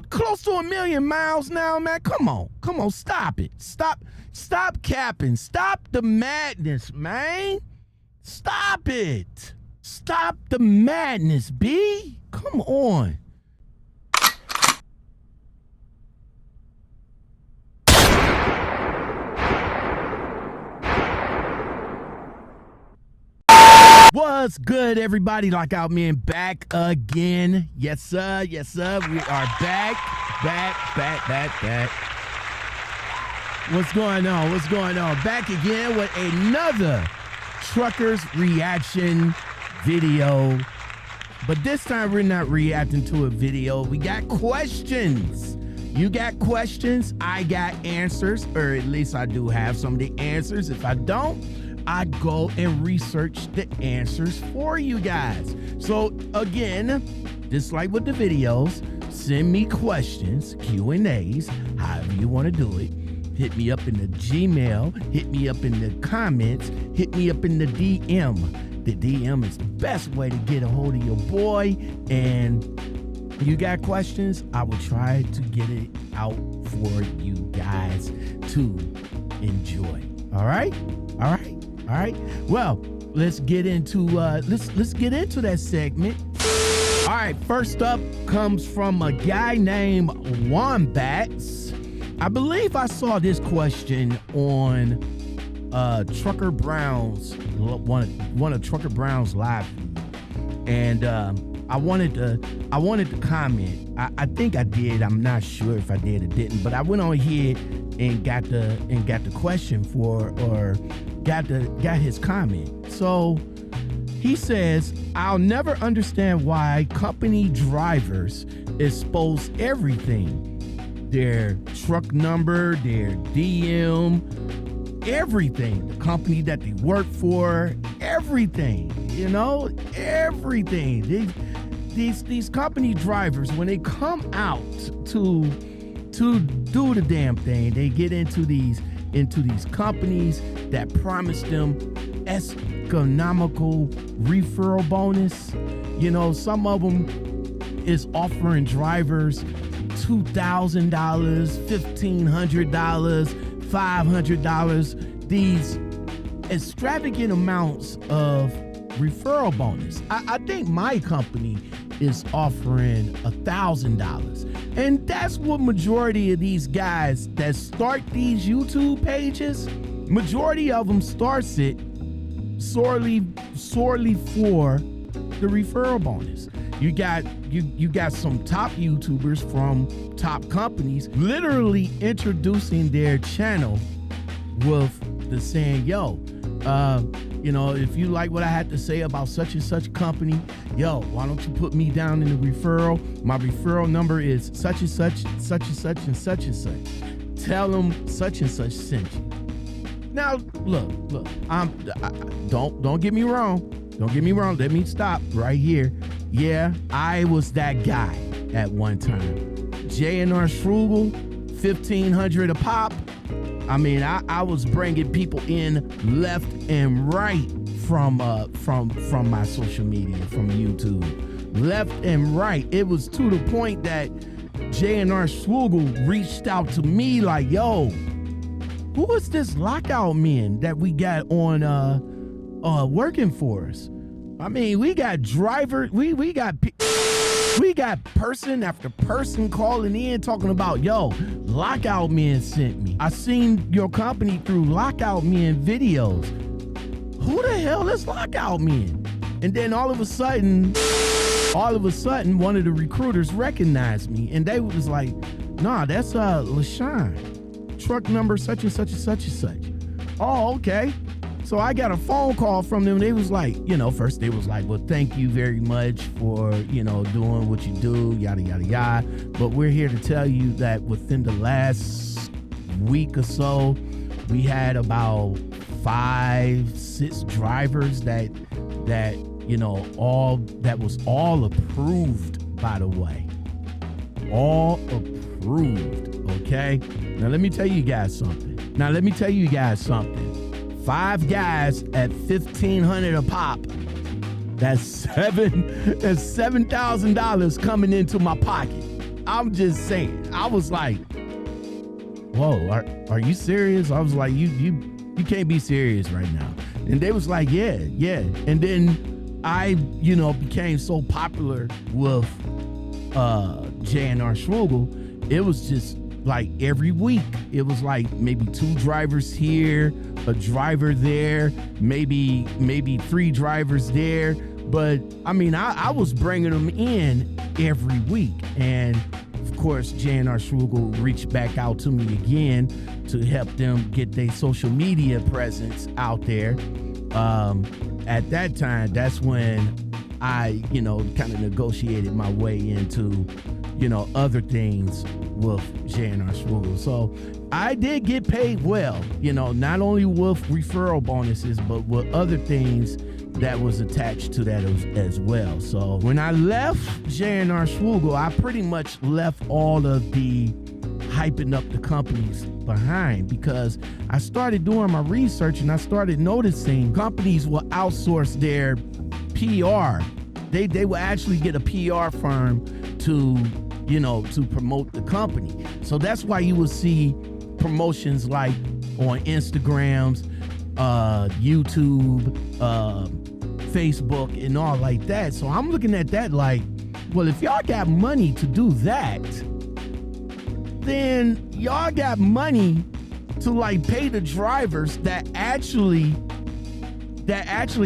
close to 1 million miles now, man. Come on, stop it. Stop capping. Stop the madness, man. Stop it. Stop the madness, B. Come on. What's good, everybody? Lockoutmen back again. Yes, sir. Yes, sir. We are back. What's going on? What's going on? Back again with another trucker's reaction video. But this time we're not reacting to a video. We got questions. You got questions. I got answers, or at least I do have some of the answers. If I don't, I go and research the answers for you guys. So again, just like with the videos, send me questions, Q&As, however you want to do it. Hit me up in the Gmail, hit me up in the comments, hit me up in the DM. The DM is the best way to get a hold of your boy. And you got questions, I will try to get it out for you guys to enjoy. All right? All right. Well, let's get into let's get into that segment. All right, first up comes from a guy named Wombats. I believe I saw this question on Trucker Brown's one of Trucker Brown's live, and I wanted to comment. I think I did. I'm not sure if I did or didn't, but I went on here and got the question for, or got his comment. So he says, I'll never understand why company drivers expose everything, their truck number, their DM, everything, the company that they work for, everything, everything. These company drivers, when they come out to do the damn thing, they get into these companies that promise them astronomical referral bonus. Some of them is offering drivers $2,000, $1,500, $500, these extravagant amounts of referral bonus. I think my company is offering $1,000, and that's what majority of these guys that start these YouTube pages, majority of them starts it sorely for the referral bonus. You got some top YouTubers from top companies literally introducing their channel with the saying, yo, if you like what I had to say about such and such company, yo, why don't you put me down in the referral? My referral number is such and such, such and such, and such and such. Tell them such and such sent you. Now, look, don't get me wrong. Don't get me wrong. Let me stop right here. Yeah, I was that guy at one time. J&R Frugal, $1,500 a pop. I mean, I was bringing people in left and right from my social media, from YouTube, left and right. It was to the point that J&R Swoogle reached out to me like, yo, who is this Lockoutmen that we got on working for us? I mean, we got drivers, we got person after person calling in talking about, yo, Lockoutmen sent me. I seen your company through Lockoutmen videos. Who the hell is Lockoutmen? And then all of a sudden, one of the recruiters recognized me, and they was like, nah, that's LaShawn, truck number such and such and such and such. Oh, okay. So I got a phone call from them. They was like, first they was like, well, thank you very much for, doing what you do, yada, yada, yada. But we're here to tell you that within the last week or so, we had about 5-6 drivers that was all approved, by the way. All approved, okay? Now let me tell you guys something. 5 guys at $1,500 a pop. That's $7,000 coming into my pocket. I'm just saying. I was like, whoa, are you serious? I was like, you can't be serious right now. And they was like, yeah. And then I, became so popular with J&R Schwugel. It was just like every week. It was like maybe 2 drivers here, a driver there, maybe 3 drivers there. But I mean, I was bringing them in every week. And of course, J&R Schwugel reached back out to me again to help them get their social media presence out there. At that time, that's when I, kind of negotiated my way into, other things with J&R Schwugel. So I did get paid well, not only with referral bonuses, but with other things that was attached to that as well. So when I left J&R Schwugel, I pretty much left all of the hyping up the companies behind, because I started doing my research and I started noticing companies will outsource their PR. They will actually get a PR firm to promote the company. So that's why you will see promotions like on Instagrams, YouTube, Facebook, and all like that. So I'm looking at that like, well, if y'all got money to do that, then y'all got money to like pay the drivers that actually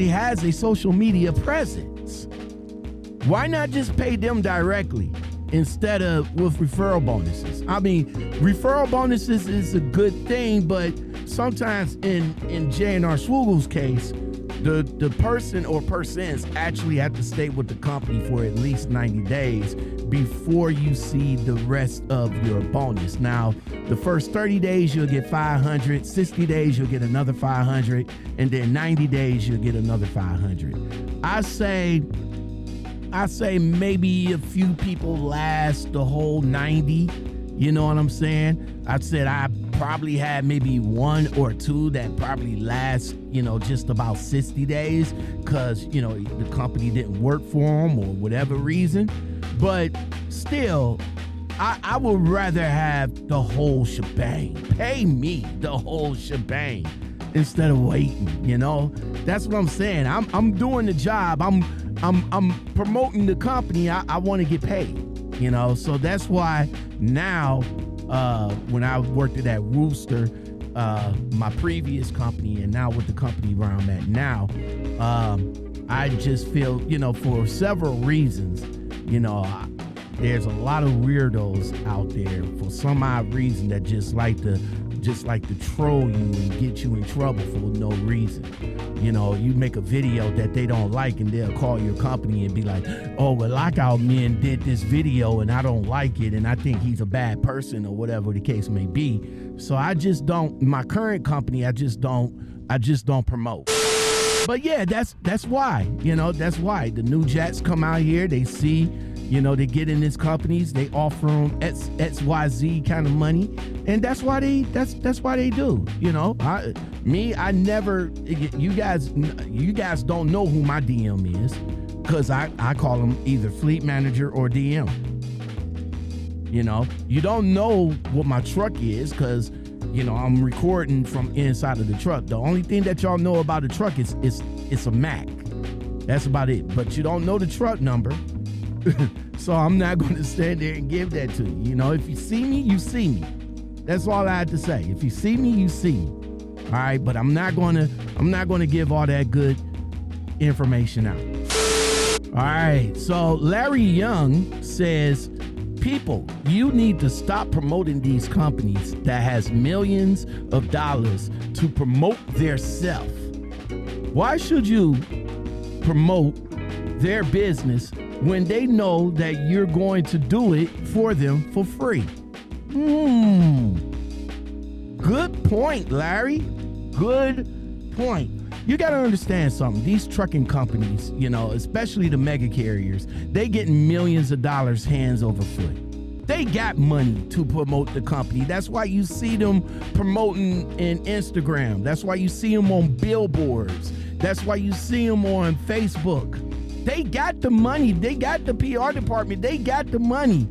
has a social media presence. Why not just pay them directly instead of with referral bonuses? I mean, referral bonuses is a good thing, but sometimes in J&R Schwugel's case, the person or persons actually have to stay with the company for at least 90 days before you see the rest of your bonus. Now, the first 30 days, you'll get 500, 60 days, you'll get another 500, and then 90 days, you'll get another 500. I say maybe a few people last the whole 90, you know what I'm saying? I said I probably had maybe 1 or 2 that probably last, just about 60 days because, the company didn't work for them or whatever reason. But still, I would rather have the whole shebang. Pay me the whole shebang instead of waiting, That's what I'm saying. I'm doing the job. I'm promoting the company. I want to get paid, So that's why now, when I worked at that Rooster, my previous company, and now with the company where I'm at now, I just feel, for several reasons, there's a lot of weirdos out there for some odd reason that just like to troll you and get you in trouble for no reason. You make a video that they don't like and they'll call your company and be like, oh, well, Lockoutmen did this video and I don't like it and I think he's a bad person or whatever the case may be. So I just don't, my current company, I just don't promote. But yeah, that's why, that's why the new jats come out here, they see, they get in these companies, they offer them XYZ kind of money, and that's why they do. I never. You guys don't know who my DM is, because I call them either fleet manager or DM. You don't know what my truck is, because I'm recording from inside of the truck. The only thing that y'all know about the truck is it's a Mac. That's about it. But you don't know the truck number. So I'm not going to stand there and give that to you. If you see me, you see me. That's all I had to say. If you see me, you see me. All right, but I'm not going to give all that good information out. All right. So Larry Young says, people, you need to stop promoting these companies that has millions of dollars to promote their self. Why should you promote their business when they know that you're going to do it for them for free? Good point, Larry. Good point. You got to understand something. These trucking companies, especially the mega carriers, they get millions of dollars hands over foot. They got money to promote the company. That's why you see them promoting in Instagram. That's why you see them on billboards. That's why you see them on Facebook. They got the money. They got the PR department. They got the money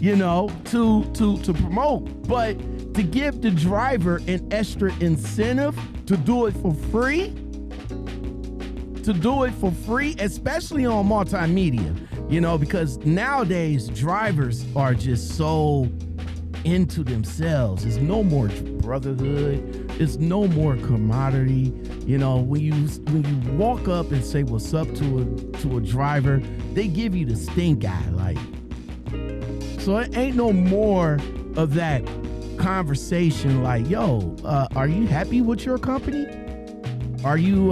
to promote. But to give the driver an extra incentive to do it for free, especially on multimedia, because nowadays drivers are just so into themselves. There's no more brotherhood. There's no more camaraderie. When you walk up and say what's up to a driver, they give you the stink eye, so it ain't no more of that conversation like, yo, are you happy with your company? Are you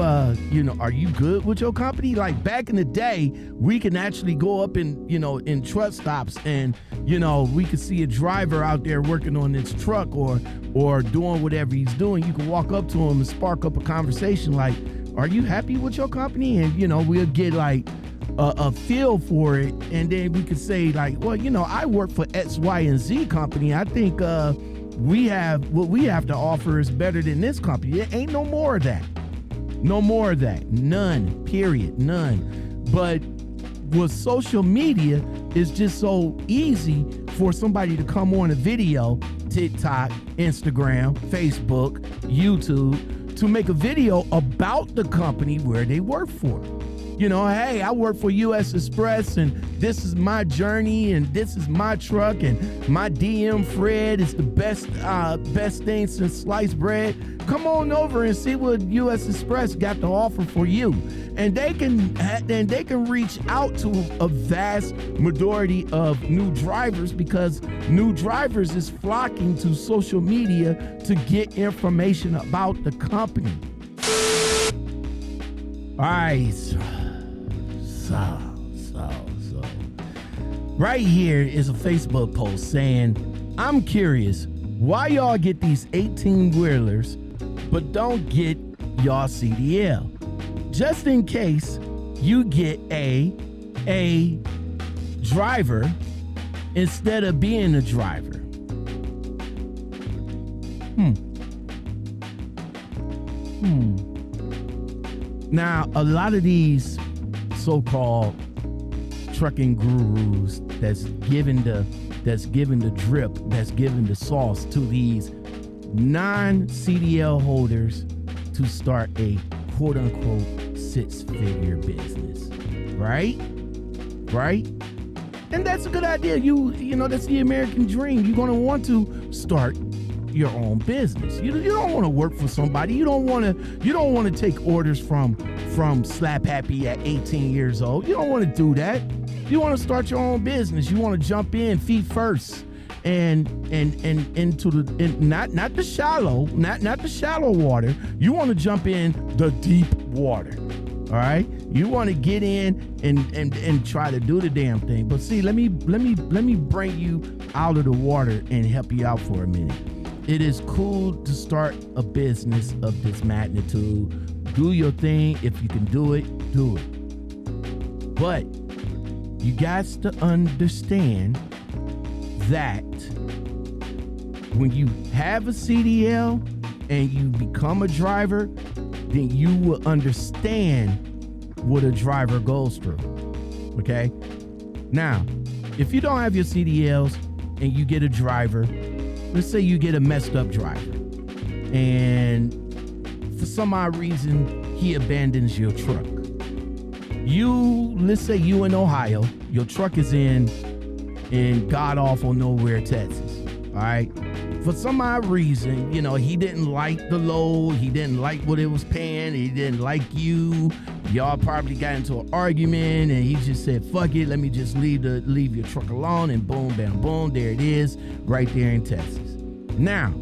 good with your company? Like back in the day, we can actually go up in truck stops and, we could see a driver out there working on his truck or doing whatever he's doing. You can walk up to him and spark up a conversation like, are you happy with your company? And, we'll get like a feel for it. And then we could say like, well, I work for X, Y, and Z company. I think what we have to offer is better than this company. There ain't no more of that. No more of that. None. Period. None. But with social media, it's just so easy for somebody to come on a video, TikTok, Instagram, Facebook, YouTube, to make a video about the company where they work for. Hey, I work for U.S. Express, and this is my journey, and this is my truck, and my DM Fred is the best thing since sliced bread. Come on over and see what U.S. Express got to offer for you, and they can reach out to a vast majority of new drivers, because new drivers is flocking to social media to get information about the company. All right. So. Right here is a Facebook post saying, I'm curious why y'all get these 18-wheelers but don't get y'all CDL. Just in case you get a driver instead of being a driver. Now, a lot of these so-called trucking gurus that's giving the drip, that's giving the sauce to these non-CDL holders to start a quote-unquote six-figure business, right? And that's a good idea. That's the American dream. You're going to want to start your own business. You don't want to work for somebody. You don't want to take orders from Slap Happy at 18 years old. You don't want to do that. You want to start your own business. You want to jump in feet first and into not the shallow water. You want to jump in the deep water. All right? You want to get in and try to do the damn thing. But see, let me bring you out of the water and help you out for a minute. It is cool to start a business of this magnitude. Do your thing. If you can do it, do it. But you got to understand that when you have a CDL and you become a driver, then you will understand what a driver goes through. Okay? Now, if you don't have your CDLs and you get a driver, let's say you get a messed up driver, and for some odd reason, he abandons your truck. Let's say you in Ohio, your truck is in god-awful nowhere, Texas, all right? For some odd reason, he didn't like the load, he didn't like what it was paying, he didn't like you, y'all probably got into an argument, and he just said, fuck it, let me just leave your truck alone, and boom, bam, boom, there it is, right there in Texas. Now,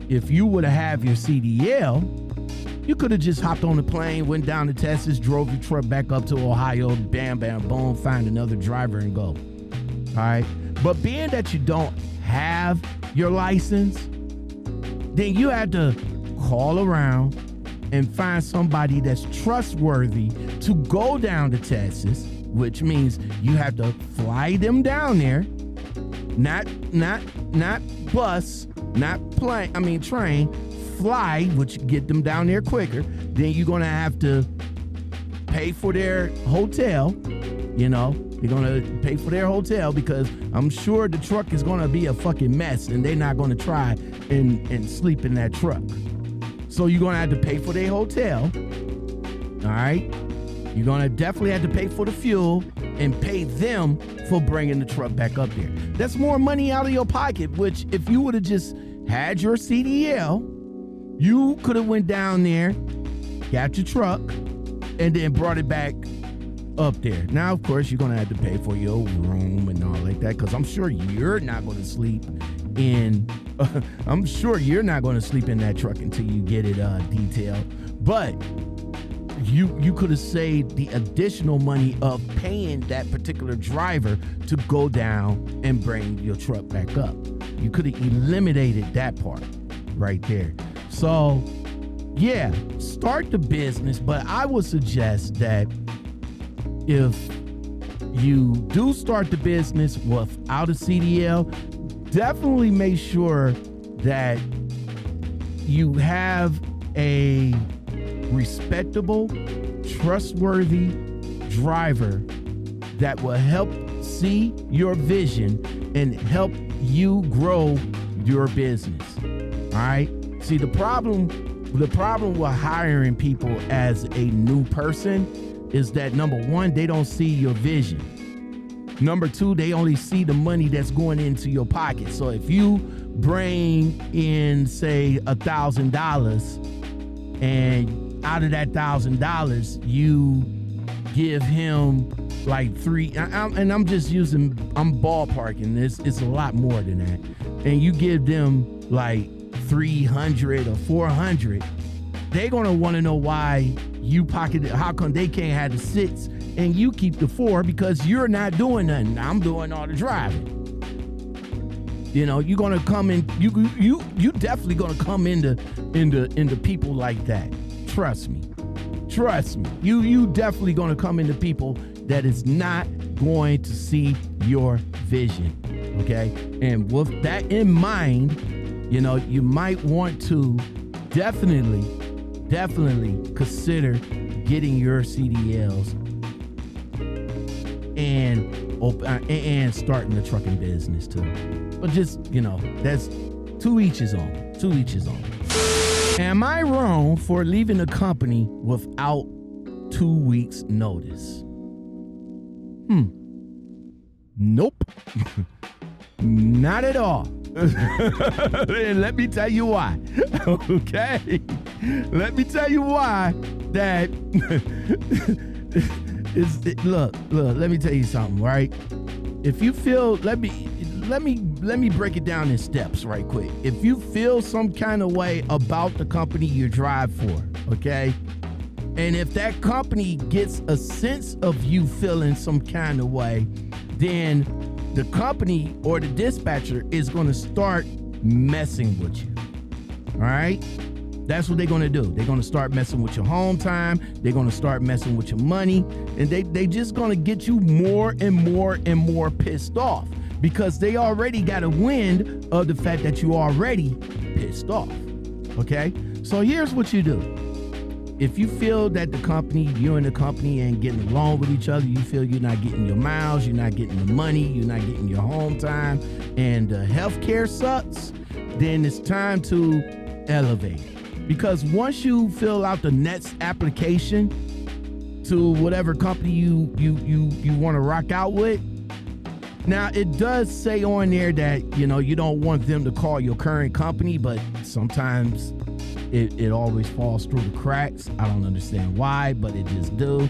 if you would have your CDL, you could have just hopped on the plane, went down to Texas, drove your truck back up to Ohio, bam, bam, boom, find another driver and go. All right? But being that you don't have your license, then you have to call around and find somebody that's trustworthy to go down to Texas, which means you have to fly them down there, not bus, not plane, train, fly, which get them down there quicker. Then you're going to have to pay for their hotel, They're going to pay for their hotel because I'm sure the truck is going to be a fucking mess and they're not going to try and sleep in that truck. So you're going to have to pay for their hotel. All right? You're going to definitely have to pay for the fuel and pay them for bringing the truck back up there. That's more money out of your pocket, which if you would have just had your CDL, you could have went down there, got your truck, and then brought it back up there. Now, of course, you're going to have to pay for your room and all like that, because I'm sure you're not going to sleep in that truck until you get it detailed. But you could have saved the additional money of paying that particular driver to go down and bring your truck back up. You could have eliminated that part right there. So, yeah, start the business, but I would suggest that if you do start the business without a CDL, definitely make sure that you have a respectable, trustworthy driver that will help see your vision and help you grow your business. All right? See, the problem with hiring people as a new person is that, number one, they don't see your vision. Number two, they only see the money that's going into your pocket. So if you bring in, say, $1,000, and out of that $1,000, you give him like I'm ballparking this. It's a lot more than that. And you give them like 300 or 400, they're going to want to know why you pocket it. How come they can't have the 6 and you keep the 4? Because you're not doing nothing. I'm doing all the driving. You know, you're going to come in, you definitely going to come into people like that. Trust me. You definitely going to come into people that is not going to see your vision. Okay. And with that in mind, you know, you might want to definitely consider getting your CDLs and starting the trucking business too. But just, you know, that's to each his own. Am I wrong for leaving a company without 2 weeks notice? Nope. Not at all. And let me tell you why. Okay. Let me tell you why that look, let me tell you something, right? If you feel, let me break it down in steps right quick. If you feel some kind of way about the company you drive for, okay? And if that company gets a sense of you feeling some kind of way, then the company or the dispatcher is going to start messing with you. All right? That's what they're going to do. They're going to start messing with your home time. They're going to start messing with your money. And they just going to get you more and more pissed off, because they already got a wind of the fact that you already pissed off. Okay? So here's what you do. If you feel that you and the company ain't getting along with each other, you feel you're not getting your miles, you're not getting the money, you're not getting your home time, and the healthcare sucks, then it's time to elevate. Because once you fill out the next application to whatever company you want to rock out with, now it does say on there that, you know, you don't want them to call your current company, but sometimes it always falls through the cracks. I don't understand why, but it just do.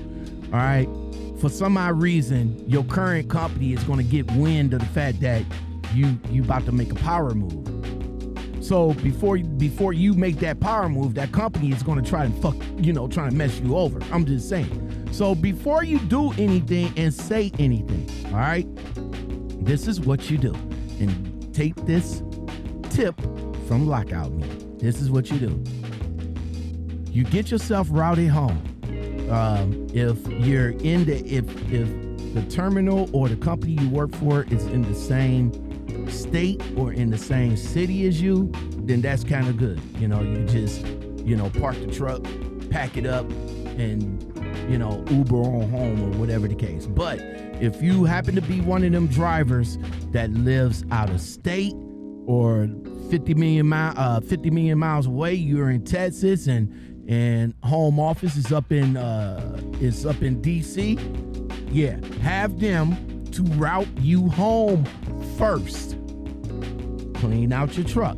All right. For some odd reason, your current company is going to get wind of the fact that you about to make a power move. So before you make that power move, that company is going to try and trying to mess you over. I'm just saying. So before you do anything and say anything, all right, this is what you do. And take this tip from Lockoutmen. This is what you do. You get yourself routed home. If the terminal or the company you work for is in the same state or in the same city as you, then that's kind of good. You know, you just, park the truck, pack it up, and, Uber on home or whatever the case. But if you happen to be one of them drivers that lives out of state or 50 million miles away, you're in Texas and home office is up in DC, yeah, have them to route you home first. Clean out your truck,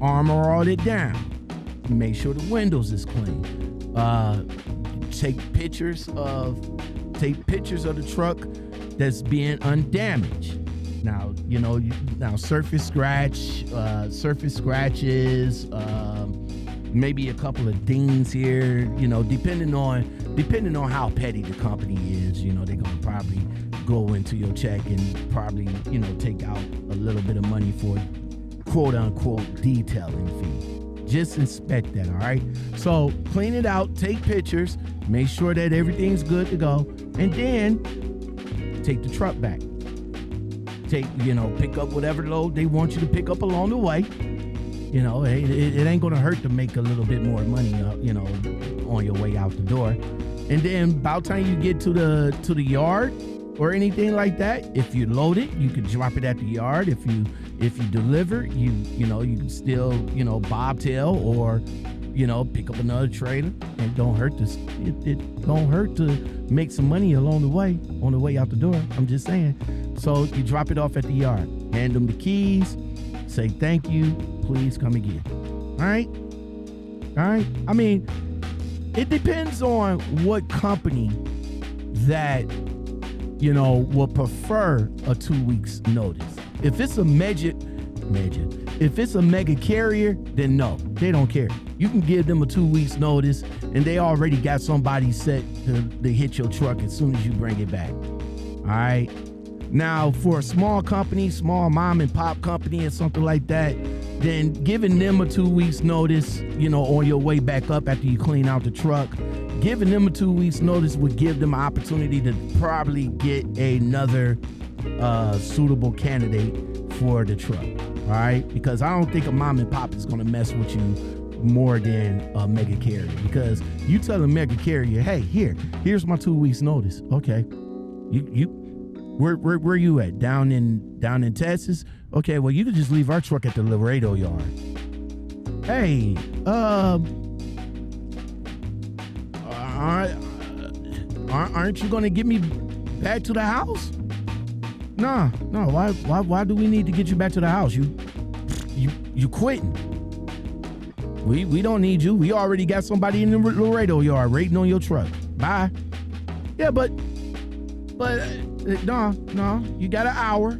armor all it down, make sure the windows is clean. Take pictures of the truck that's being undamaged. Now, surface scratches, maybe a couple of dings here, depending on how petty the company is, they're gonna probably go into your check and probably, take out a little bit of money for quote unquote detailing fee. Just inspect that, all right? So clean it out, take pictures, make sure that everything's good to go, and then take the truck back. Pick up whatever load they want you to pick up along the way. It ain't gonna hurt to make a little bit more money, on your way out the door. And then about time you get to the yard or anything like that, if you load it, you can drop it at the yard. If you deliver, you can still, bobtail or, pick up another trailer. It don't hurt to make some money along the way, on the way out the door. I'm just saying. So you drop it off at the yard, hand them the keys, say thank you, please come again. All right? I mean, it depends on what company that, will prefer a 2 weeks notice. If it's a mega carrier, then no, they don't care. You can give them a 2 weeks notice and they already got somebody set to hit your truck as soon as you bring it back. All right. Now, for a small company, small mom and pop company or something like that, then giving them a 2 weeks notice, on your way back up after you clean out the truck, giving them a 2 weeks notice would give them an opportunity to probably get another suitable candidate for the truck. All right. Because I don't think a mom and pop is going to mess with you more than a mega carrier, because you tell a mega carrier, hey, here's my 2 weeks notice. Okay. Where you at? Down in Texas? Okay, well, you could just leave our truck at the Laredo yard. Hey, aren't you gonna get me back to the house? No. Why do we need to get you back to the house? You quitting? We don't need you. We already got somebody in the Laredo yard waiting on your truck. Bye. Yeah, but no, you got an hour.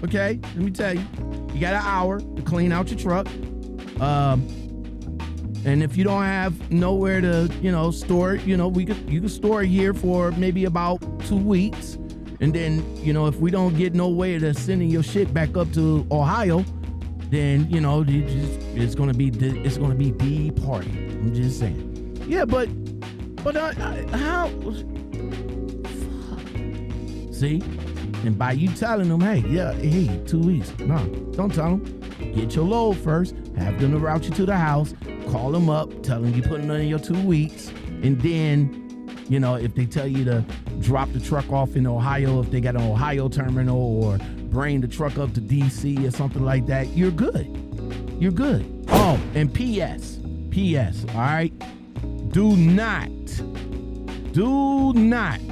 Okay, let me tell you, you got an hour to clean out your truck. And if you don't have nowhere to, store it, you can store it here for maybe about 2 weeks. And then, if we don't get no way to sending your shit back up to Ohio, then, it's gonna be the party. I'm just saying. Yeah, but how? See? And by you telling them, hey, 2 weeks. No, don't tell them. Get your load first. Have them to route you to the house. Call them up. Tell them you putting in your 2 weeks. And then, if they tell you to drop the truck off in Ohio, if they got an Ohio terminal, or bring the truck up to DC or something like that, you're good. You're good. Oh, and P.S., all right? Do not,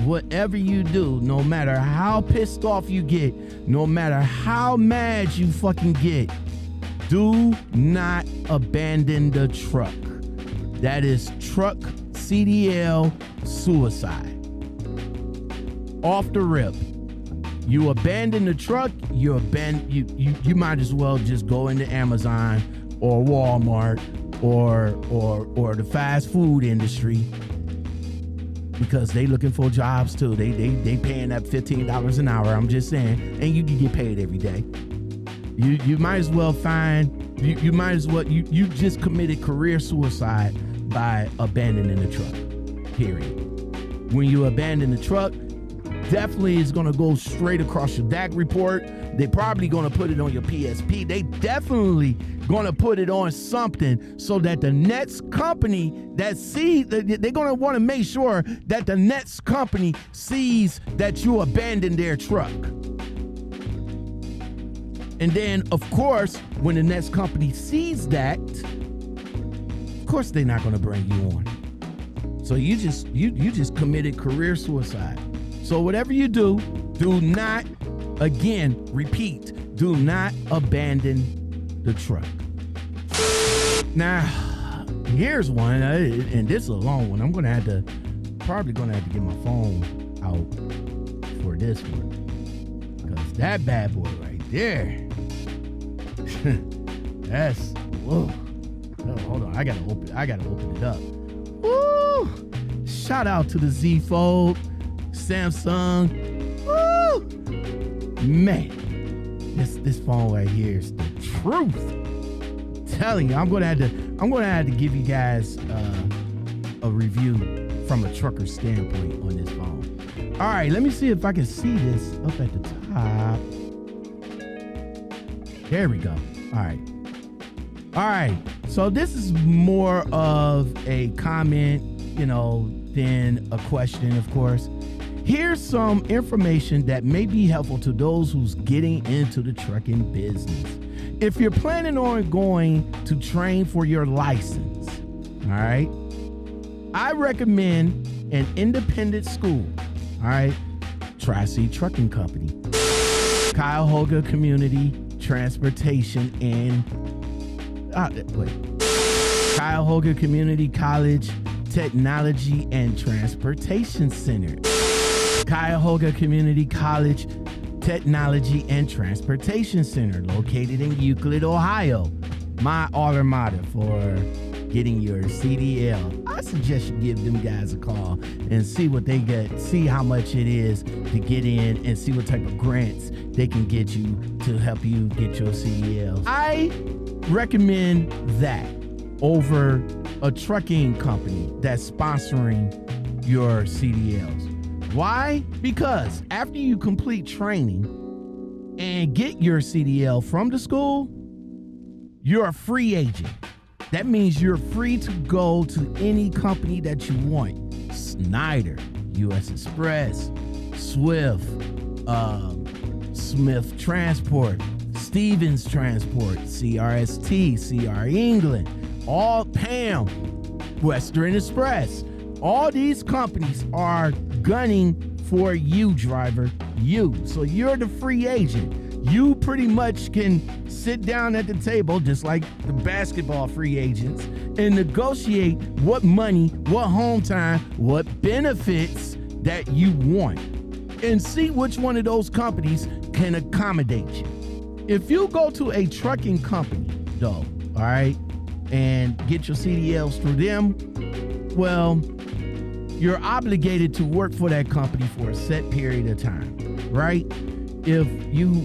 whatever you do, no matter how pissed off you get, no matter how mad you fucking get, do not abandon the truck. That is truck CDL suicide. Off the rip. You abandon the truck, you might as well just go into Amazon or Walmart or the fast food industry, because they looking for jobs too. They paying that $15 an hour. I'm just saying, and you can get paid every day. You might as well you just committed career suicide by abandoning the truck. Period. When you abandon the truck, definitely is going to go straight across your DAC report. They probably gonna put it on your PSP. They definitely gonna put it on something so that the next company that sees, they're gonna wanna make sure that the next company sees that you abandoned their truck. And then, of course, when the next company sees that, of course they're not gonna bring you on. So you just committed career suicide. So whatever you do not, again, repeat, do not abandon the truck. Now, here's one, and this is a long one. I'm probably gonna have to get my phone out for this one, because that bad boy right there, that's, whoa. Oh, hold on, I gotta open it up. Woo! Shout out to the Z Fold, Samsung. Woo! Man, this phone right here is the truth. I'm telling you, I'm gonna have to give you guys a review from a trucker standpoint on this phone. All right, let me see if I can see this up at the top. There we go. All right. So this is more of a comment, than a question, of course. Here's some information that may be helpful to those who's getting into the trucking business. If you're planning on going to train for your license, all right, I recommend an independent school, all right, Tri-C Trucking Company, Cuyahoga Community Transportation and Cuyahoga Community College Technology and Transportation Center. Cuyahoga Community College Technology and Transportation Center, located in Euclid, Ohio. My alma mater for getting your CDL. I suggest you give them guys a call and see what they get, see how much it is to get in, and see what type of grants they can get you to help you get your CDL. I recommend that over a trucking company that's sponsoring your CDLs. Why? Because after you complete training and get your CDL from the school, you're a free agent. That means you're free to go to any company that you want. Snyder, U.S. Express, Swift, Smith Transport, Stevens Transport, CRST, CR England, all PAM, Western Express. All these companies are gunning for you, driver, you. So you're the free agent. You pretty much can sit down at the table, just like the basketball free agents, and negotiate what money, what home time, what benefits that you want, and see which one of those companies can accommodate you. If you go to a trucking company, though, all right, and get your CDLs through them, well, you're obligated to work for that company for a set period of time, right? If you,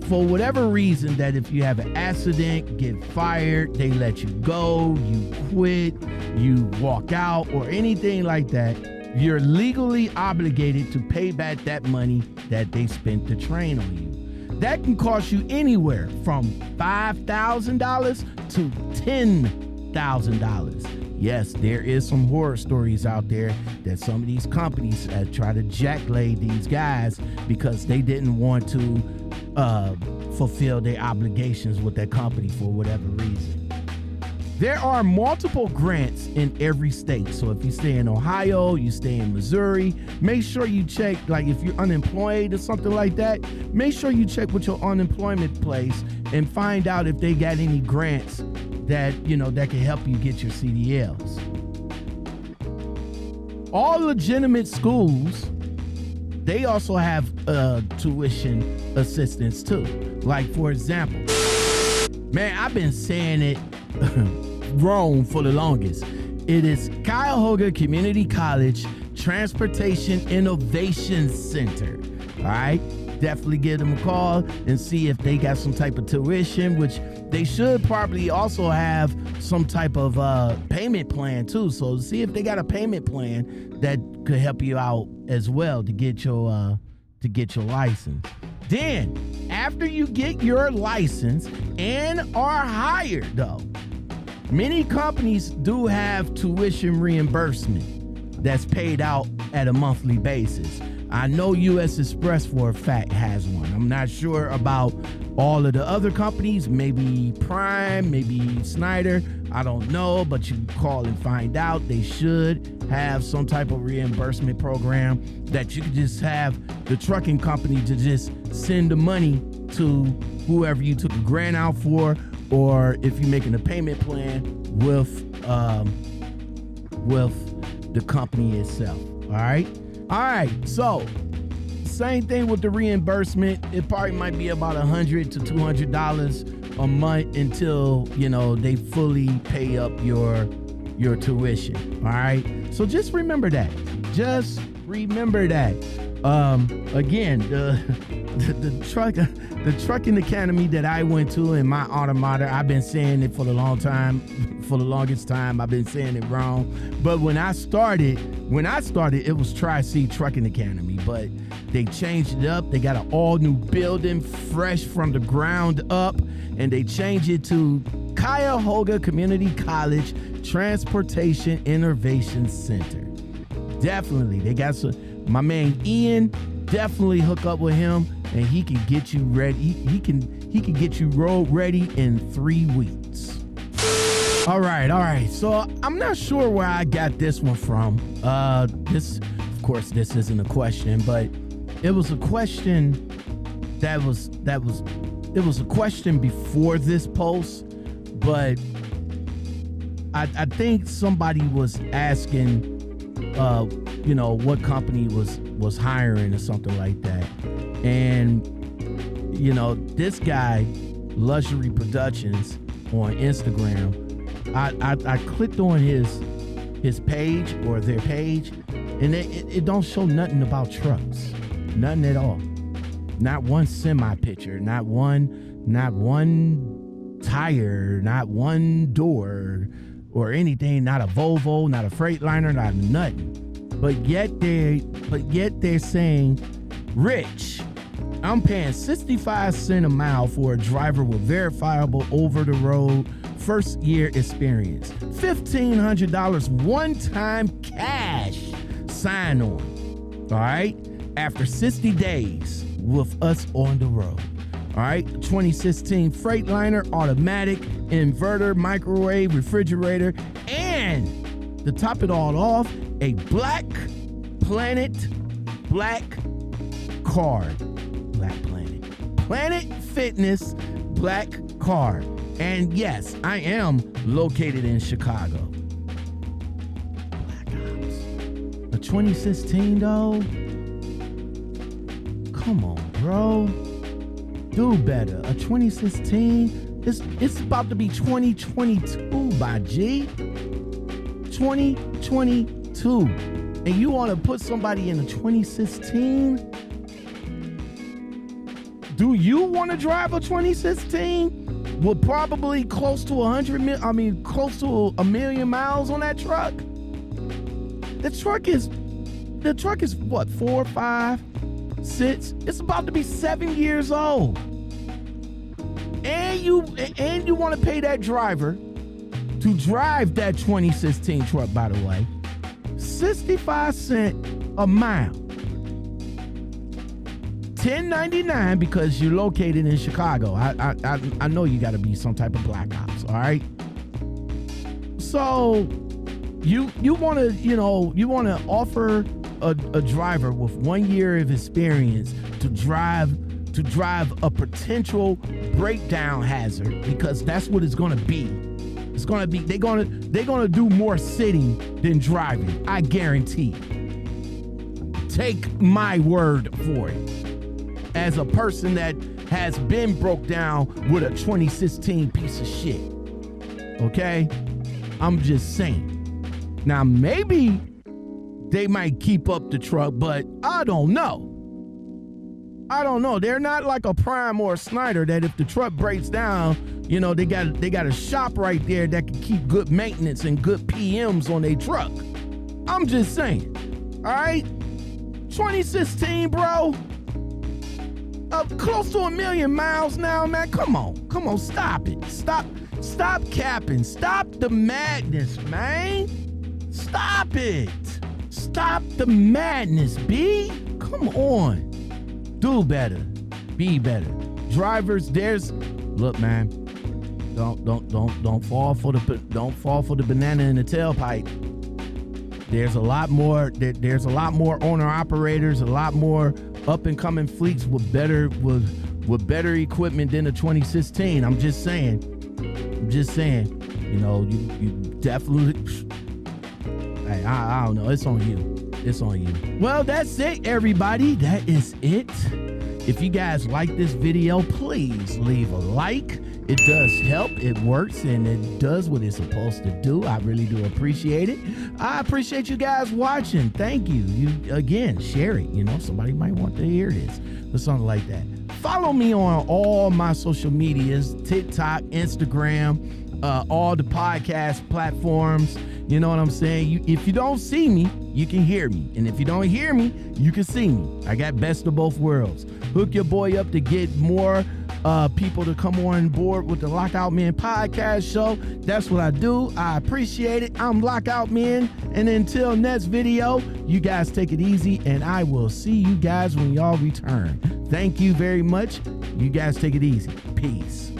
for whatever reason, that if you have an accident, get fired, they let you go, you quit, you walk out, or anything like that, you're legally obligated to pay back that money that they spent to train on you. That can cost you anywhere from $5,000 to $10,000. Yes, there is some horror stories out there that some of these companies try to jacklay these guys because they didn't want to fulfill their obligations with that company for whatever reason. There are multiple grants in every state. So if you stay in Ohio, you stay in Missouri, make sure you check, like if you're unemployed or something like that, make sure you check with your unemployment place and find out if they got any grants that, that can help you get your CDLs. All legitimate schools, they also have tuition assistance too. Like, for example, man, I've been saying it wrong for the longest. It is Cuyahoga Community College Transportation Innovation Center. All right, definitely give them a call and see if they got some type of tuition, which they should probably also have some type of payment plan too. So see if they got a payment plan that could help you out as well to get your license. Then, after you get your license and are hired, though, many companies do have tuition reimbursement that's paid out at a monthly basis. I know U.S. Express for a fact has one. I'm not sure about all of the other companies, maybe Prime, maybe Snyder. I don't know, but you can call and find out. They should have some type of reimbursement program that you can just have the trucking company to just send the money to whoever you took a grant out for, or if you're making a payment plan with the company itself. All right, so same thing with the reimbursement. It probably might be about $100 to $200 a month until, they fully pay up your tuition. All right, so just remember that. Again, the trucking academy that I went to in my alma mater, I've been saying it for the longest time. I've been saying it wrong. But when I started, it was Tri-C Trucking Academy, but they changed it up. They got an all new building, fresh from the ground up, and they changed it to Cuyahoga Community College Transportation Innovation Center. Definitely, they got my man Ian. Definitely hook up with him, and he can get you ready. He can get you road ready in 3 weeks. All right. So I'm not sure where I got this one from. This isn't a question, but it was a question it was a question before this post, but I think somebody was asking what company was hiring or something like that. And, this guy, Luxury Productions on Instagram, I clicked on his page or their page, and it don't show nothing about trucks. Nothing at all. Not one semi picture, not one tire, not one door or anything, not a Volvo, not a Freightliner, not nothing. But yet they're saying, Rich, I'm paying 65 cents a mile for a driver with verifiable over-the-road first-year experience. $1,500 one-time cash sign-on. All right? After 60 days with us on the road. All right? 2016 Freightliner, automatic, inverter, microwave, refrigerator, and to top it all off, a Black Planet black card. Planet Fitness black card. And yes, I am located in Chicago. Black Ops. A 2016 though? Come on, bro. Do better. A 2016? It's about to be 2022, by G. 2022. And you want to put somebody in a 2016? Do you want to drive a 2016 with probably close to close to a million miles on that truck? The truck is what, 4, 5, 6? It's about to be 7 years old. And you want to pay that driver to drive that 2016 truck, by the way, 65 cents a mile. $10.99 because you're located in Chicago. I know you got to be some type of Black Ops, all right? So you want to offer a driver with 1 year of experience to drive a potential breakdown hazard, because that's what it's going to be. It's going to be they're going to do more sitting than driving. I guarantee. Take my word for it. As a person that has been broke down with a 2016 piece of shit. Okay? I'm just saying. Now, maybe they might keep up the truck, but I don't know. They're not like a Prime or a Snyder that if the truck breaks down, they got a shop right there that can keep good maintenance and good PMs on their truck. I'm just saying. All right? 2016, bro. Close to 1 million miles now, man. Come on, stop it. Stop capping. Stop the madness, man. Stop it. Stop the madness, B. Come on. Do better. Be better. Drivers, look, man. Don't fall for the banana in the tailpipe. There's a lot more owner operators, a lot more up and coming fleets with better equipment than the 2016. I'm just saying. You know, you definitely. Hey, I don't know. It's on you. Well, that's it, everybody. That is it. If you guys like this video, please leave a like. It does help. It works, and it does what it's supposed to do. I really do appreciate it. I appreciate you guys watching. Thank you. You again, share it. You know, somebody might want to hear this or something like that. Follow me on all my social medias, TikTok, Instagram, all the podcast platforms. You know what I'm saying? If you don't see me, you can hear me. And if you don't hear me, you can see me. I got best of both worlds. Hook your boy up to get more people to come on board with the Lockoutmen podcast show. That's what I do. I appreciate it. I'm Lockoutmen. And until next video, you guys take it easy, and I will see you guys when y'all return. Thank you very much. You guys take it easy. Peace.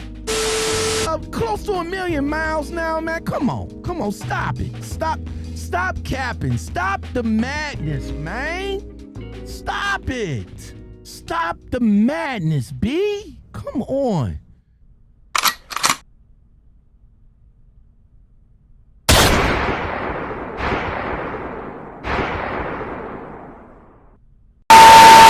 Close to 1 million miles now, man. Come on, stop it. Stop capping. Stop the madness, man. Stop it. Stop the madness, B. Come on.